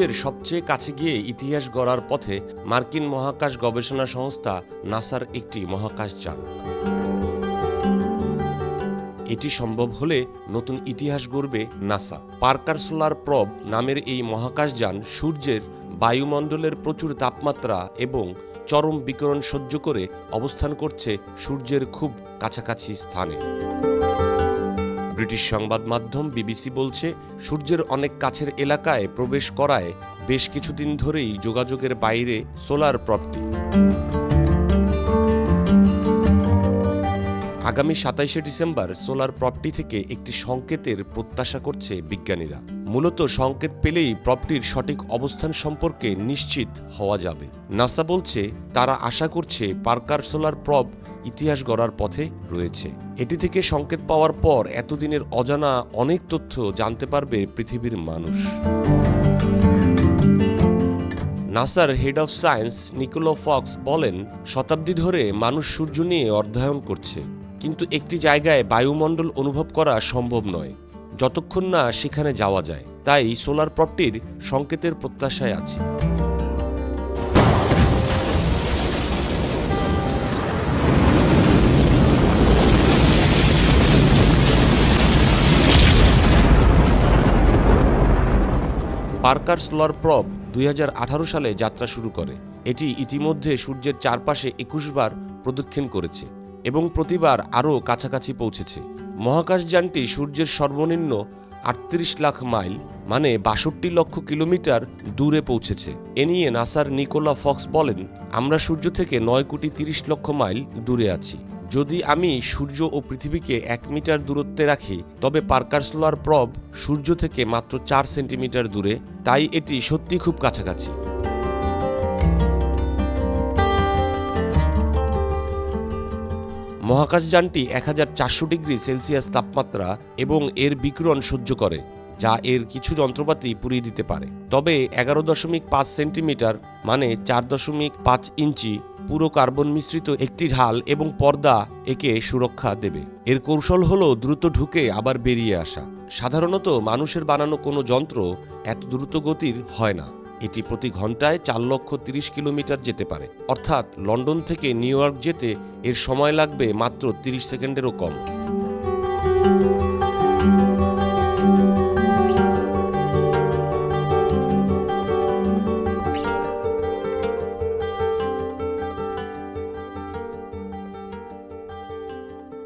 সূর্যের সবচেয়ে কাছে গিয়ে ইতিহাস গড়ার পথে মার্কিন মহাকাশ গবেষণা সংস্থা নাসার একটি মহাকাশযান। এটি সম্ভব হলে নতুন ইতিহাস গড়বে নাসা। পার্কার সোলার প্রব নামের এই মহাকাশযান সূর্যের বায়ুমণ্ডলের প্রচুর তাপমাত্রা এবং চরম বিকিরণ সহ্য করে অবস্থান করছে সূর্যের খুব কাছাকাছি স্থানে। ব্রিটিশ সংবাদ মাধ্যম বিবিসি বলছে, সূর্যের অনেক কাছের এলাকায় প্রবেশ করায় বেশ কিছুদিন ধরেই যোগাযোগের বাইরে সোলার প্রবটি। আগামী ২৭শে ডিসেম্বর সোলার প্রবটি থেকে একটি সংকেতের প্রত্যাশা করছে বিজ্ঞানীরা। মূলত সংকেত পেলেই প্রবটির সঠিক অবস্থান সম্পর্কে নিশ্চিত হওয়া যাবে। নাসা বলছে, তারা আশা করছে পার্কার সোলার প্রব ইতিহাস গড়ার পথে রয়েছে। এটি থেকে সংকেত পাওয়ার পর এতদিনের অজানা অনেক তথ্য জানতে পারবে পৃথিবীর মানুষ। নাসার head of science Nicola Fox বলেন, শতাব্দী ধরে মানুষ সূর্য নিয়ে অধ্যয়ন করছে, কিন্তু একটি জায়গায় বায়ুমণ্ডল অনুভব করা সম্ভব নয় যতক্ষণ না সেখানে যাওয়া যায়। তাই সোলার প্রবটির সংকেতের প্রত্যাশায় আছে। পার্কার সোলার প্রব ২০১৮ সালে যাত্রা শুরু করে। এটি ইতিমধ্যে সূর্যের চারপাশে ২১ বার প্রদক্ষিণ করেছে এবং প্রতিবার আরও কাছাকাছি পৌঁছেছে। মহাকাশযানটি সূর্যের সর্বনিম্ন ৩৮ লাখ মাইল মানে ৬২ লক্ষ কিলোমিটার দূরে পৌঁছেছে। এ নিয়ে নাসার নিকোলা ফক্স বলেন, আমরা সূর্য থেকে ৯ কোটি ৩০ লক্ষ মাইল দূরে আছি। যদি আমি সূর্য ও পৃথিবীকে ১ মিটার দূরত্বে রাখি, তবে পার্কার সোলার প্রব সূর্য থেকে মাত্র ৪ সেন্টিমিটার দূরে, তাই এটি সত্যি খুব কাছাকাছি। মহাকাশযানটি ১৪০০ ডিগ্রি সেলসিয়াস তাপমাত্রা এবং এর বিকিরণ সহ্য করে, যা এর কিছু যন্ত্রপাতি পুড়িয়ে দিতে পারে। তবে ১১.৫ সেন্টিমিটার মানে ৪.৫ ইঞ্চি পুরো কার্বন মিশ্রিত একটি ঢাল এবং পর্দা একে সুরক্ষা দেবে। এর কৌশল হলো দ্রুত ঢুকে আবার বেরিয়ে আসা। সাধারণত মানুষের বানানো কোনো যন্ত্র এত দ্রুত গতির হয় না। এটি প্রতি ঘন্টায় ৪,৩০,০০০ কিলোমিটার যেতে পারে, অর্থাৎ লন্ডন থেকে নিউ ইয়র্ক যেতে এর সময় লাগবে মাত্র ৩০ সেকেন্ডেরও কম।